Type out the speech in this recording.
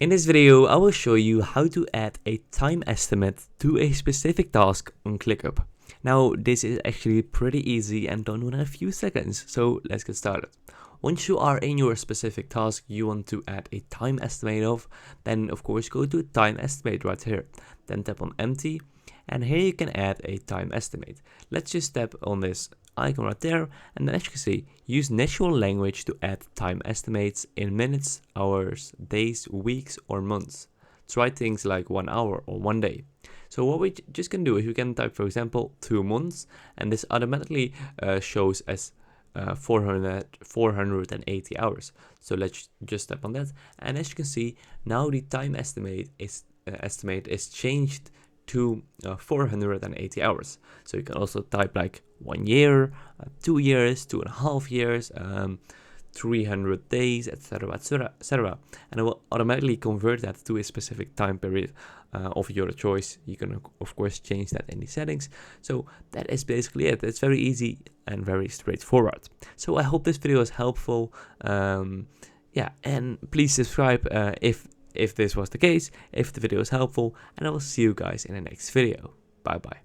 In this video, I will show you how to add a time estimate to a specific task on ClickUp. Now, this is actually pretty easy and done within a few seconds, so let's get started. Once you are in your specific task you want to add a time estimate of, then of course go to time estimate right here. Then tap on empty, and here you can add a time estimate. Let's just tap on this icon right there, and then as you can see, use natural language to add time estimates in minutes, hours, days, weeks or months. Try things like 1 hour or 1 day. So what we just can do is we can type, for example, 2 months, and this automatically shows as 480 hours. So let's just tap on that, and as you can see, now the time estimate is changed to 480 hours. So you can also type like 1 year, 2 years, 2.5 years, 300 days, etc, etc, and it will automatically convert that to a specific time period of your choice. You can of course change that in the settings. So that is basically it. It's very easy and very straightforward. So I hope this video is helpful. Yeah, and please subscribe if this was the case, if the video is helpful, and I will see you guys in the next video. Bye bye.